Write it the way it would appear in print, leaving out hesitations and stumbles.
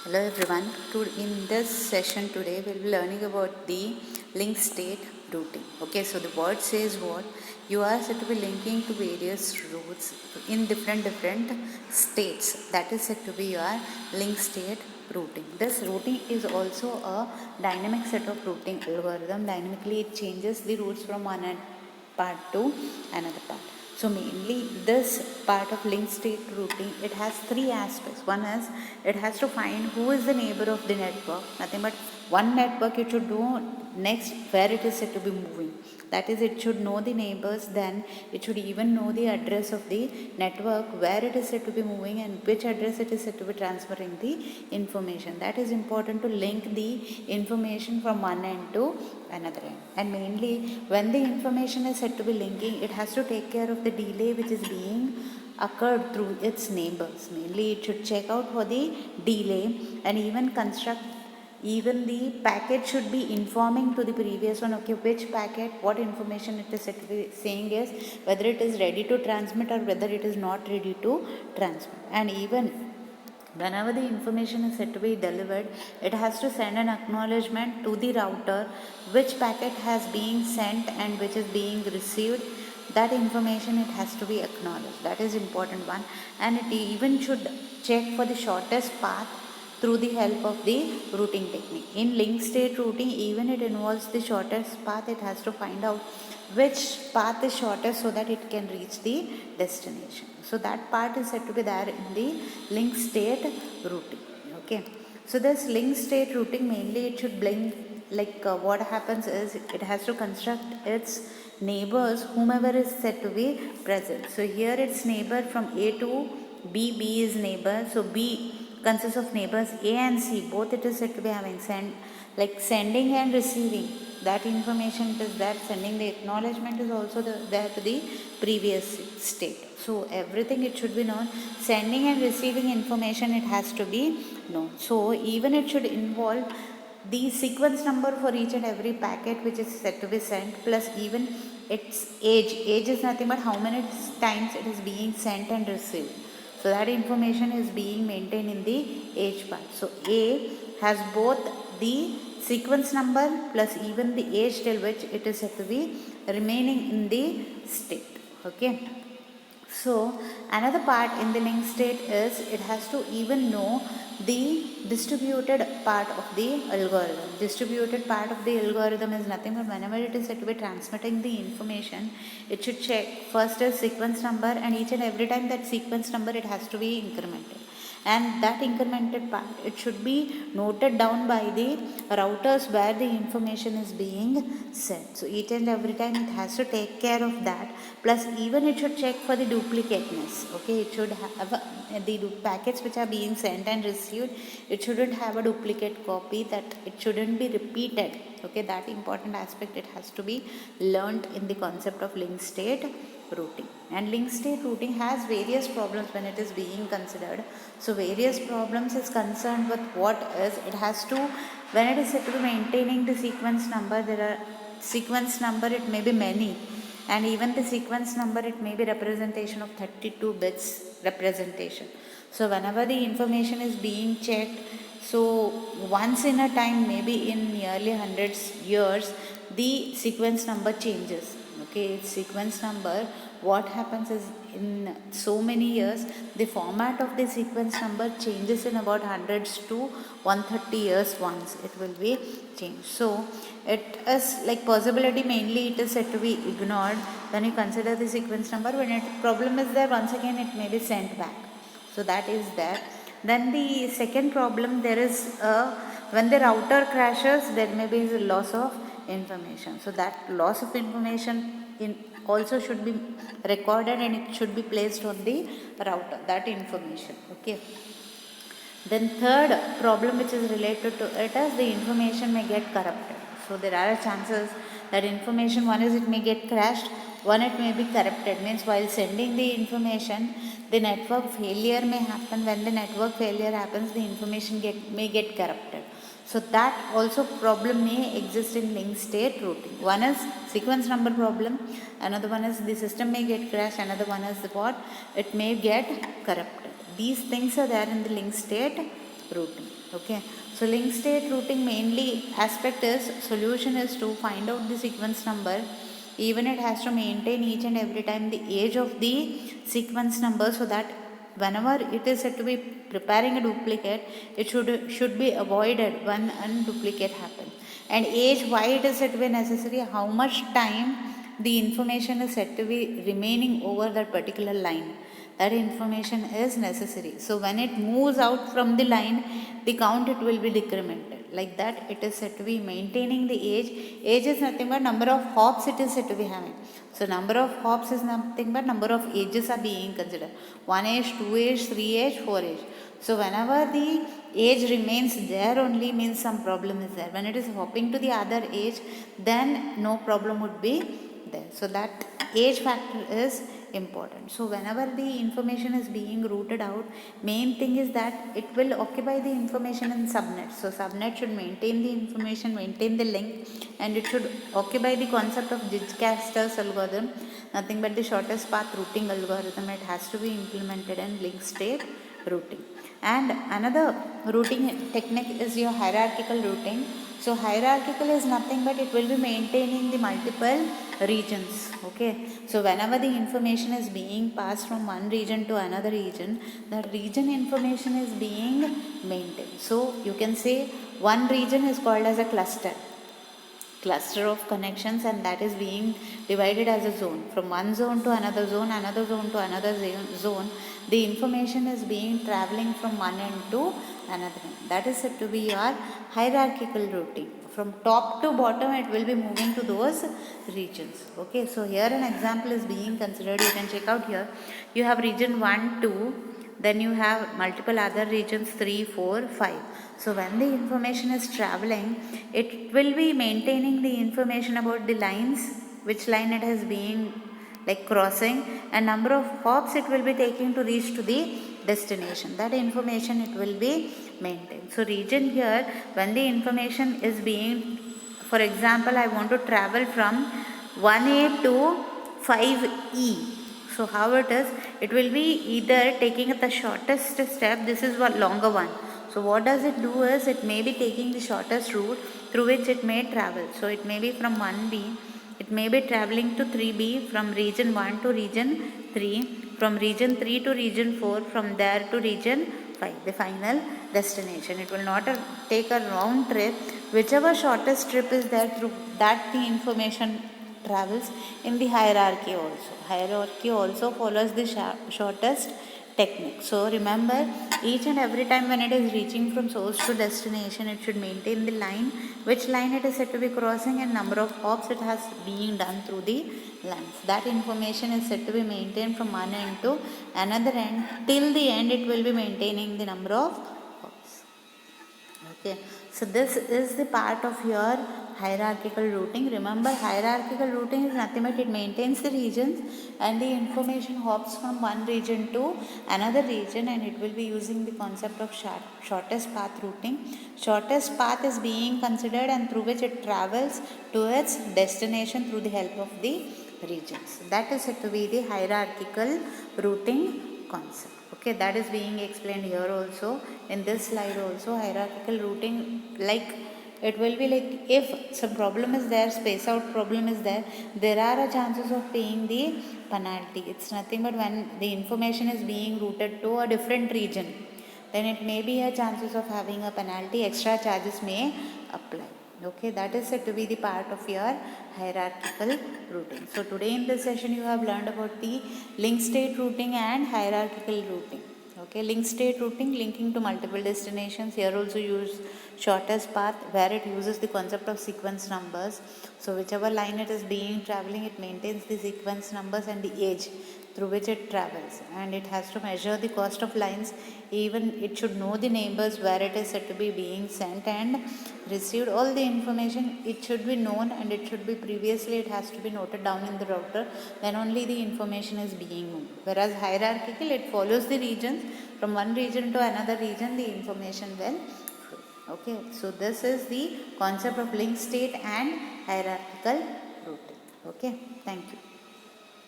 Hello everyone. In this session today we'll be learning about the link state routing. Okay, so the word says what you are said to be linking to various routes in different states. That is said to be your link state routing. This routing is also a dynamic set of routing algorithm. Dynamically it changes the routes from one part to another part. So mainly this part of link state routing, it has three aspects. One is it has to find who is the neighbor of the network. Nothing but one network it should do next where it is said to be moving. That is, it should know the neighbors, then it should even know the address of the network where it is said to be moving and which address it is said to be transferring the information. That is important to link the information from one end to another end. And mainly when the information is said to be linking, it has to take care of the delay which is being occurred through its neighbors. Mainly it should check out for the delay and even the packet should be informing to the previous one, okay, which packet, what information it is said to be saying is whether it is ready to transmit or whether it is not ready to transmit. And even whenever the information is said to be delivered, it has to send an acknowledgement to the router which packet has been sent and which is being received. That information it has to be acknowledged. That is important one. And it even should check for the shortest path through the help of the routing technique. In link state routing, even it involves the shortest path, it has to find out which path is shortest so that it can reach the destination. So that part is said to be there in the link state routing. Okay. So this link state routing, mainly it should blink what happens is it has to construct its neighbors whomever is said to be present. So here its neighbor from A to B is neighbor. So B consists of neighbors A and C. Both it is said to be having sending and receiving. That information it is there. Sending the acknowledgement is also there to the previous state. So everything it should be known. Sending and receiving information it has to be known. So even it should involve the sequence number for each and every packet which is said to be sent, plus even its age. Age is nothing but how many times it is being sent and received. So that information is being maintained in the age part. So A has both the sequence number plus even the age till which it is said to be remaining in the state. Okay. So another part in the link state is it has to even know the distributed part of the algorithm. Distributed part of the algorithm is nothing but whenever it is said to be transmitting the information, it should check first is sequence number, and each and every time that sequence number it has to be incremented. And that incremented part it should be noted down by the routers where the information is being sent. So each and every time it has to take care of that, plus even it should check for the duplicateness. Okay, it should have the packets which are being sent and received, it shouldn't have a duplicate copy, that it shouldn't be repeated. Okay, that important aspect it has to be learnt in the concept of link state routing. And link state routing has various problems when it is being considered. So various problems is concerned with what is it has to, when it is said to be maintaining the sequence number, there are sequence number it may be many, and even the sequence number it may be representation of 32 bits representation. So whenever the information is being checked, so once in a time, maybe in nearly hundreds years, the sequence number changes. Okay, sequence number, what happens is in so many years the format of the sequence number changes in about hundreds to 130 years once it will be changed. So it is like possibility, mainly it is said to be ignored when you consider the sequence number. When a problem is there, once again it may be sent back. So that is there. Then the second problem, there is when the router crashes, there may be a loss of information. So that loss of information also should be recorded and it should be placed on the router, that information. Okay. Then third problem which is related to it is the information may get corrupted. So there are chances that information, one is it may get crashed, one it may be corrupted. Means while sending the information, the network failure may happen. When the network failure happens, the information may get corrupted. So that also problem may exist in link state routing. One is sequence number problem, another one is the system may get crashed, another one is what? It may get corrupted. These things are there in the link state routing. Okay, so link state routing mainly aspect is solution is to find out the sequence number. Even it has to maintain each and every time the age of the sequence number, so that whenever it is said to be preparing a duplicate, it should be avoided when a duplicate happens. And age, why it is said to be necessary, how much time the information is said to be remaining over that particular line, that information is necessary. So when it moves out from the line, the count it will be decremented. Like that, it is said to be maintaining the age. Age is nothing but number of hops it is said to be having. So number of hops is nothing but number of ages are being considered. 1 age, 2 age, 3 age, 4 age. So whenever the age remains there only, means some problem is there. When it is hopping to the other age, then no problem would be there. So that age factor is important. So whenever the information is being routed out, main thing is that it will occupy the information in subnet. So subnet should maintain the information, maintain the link, and it should occupy the concept of Dijkstra's algorithm, nothing but the shortest path routing algorithm. It has to be implemented in link state routing. And another routing technique is your hierarchical routing. So hierarchical is nothing but it will be maintaining the multiple regions. Okay, so whenever the information is being passed from one region to another region, that region information is being maintained. So you can say one region is called as a cluster of connections, and that is being divided as a zone. From one zone to another zone to another zone, the information is being traveling from one end to another end. That is said to be your hierarchical routing. From top to bottom, it will be moving to those regions. Okay, so here an example is being considered. You can check out here. You have region 1, 2, then you have multiple other regions 3, 4, 5. So when the information is traveling, it will be maintaining the information about the lines, which line it has been like crossing, and number of hops it will be taking to reach to the destination. That information it will be maintained. So region here, when the information is being, for example, I want to travel from 1A to 5E. So how it is, it will be either taking the shortest step, this is what longer one. So what does it do is, it may be taking the shortest route through which it may travel. So it may be from 1B, it may be traveling to 3B, from region 1 to region 3, from region 3 to region 4, from there to region 5, the final destination. It will not take a round trip. Whichever shortest trip is there, through that the information travels in the hierarchy also. Hierarchy also follows the shortest technique. So remember, each and every time when it is reaching from source to destination, it should maintain the line, which line it is said to be crossing, and number of hops it has being done through the lines. That information is said to be maintained from one end to another end. Till the end, it will be maintaining the number of hops. Okay, so this is the part of your hierarchical routing. Remember, hierarchical routing is nothing but it maintains the regions, and the information hops from one region to another region, and it will be using the concept of shortest path routing. Shortest path is being considered, and through which it travels to its destination through the help of the regions. That is said to be the hierarchical routing concept. Okay, that is being explained here also, in this slide also. Hierarchical routing, like it will be like, if some problem is there, space out problem is there, there are a chances of paying the penalty. It's nothing but when the information is being routed to a different region, then it may be a chances of having a penalty, extra charges may apply. Okay, that is said to be the part of your hierarchical routing. So today in this session you have learned about the link state routing and hierarchical routing. Okay, link state routing, linking to multiple destinations. Here also use shortest path, where it uses the concept of sequence numbers. So whichever line it is being traveling, it maintains the sequence numbers and the age through which it travels, and it has to measure the cost of lines. Even it should know the neighbors where it is said to be being sent and received. All the information it should be known, and it should be previously it has to be noted down in the router, then only the information is being moved. Whereas hierarchical, it follows the regions, from one region to another region the information will flow. Okay, so this is the concept of link state and hierarchical routing. Okay, thank you.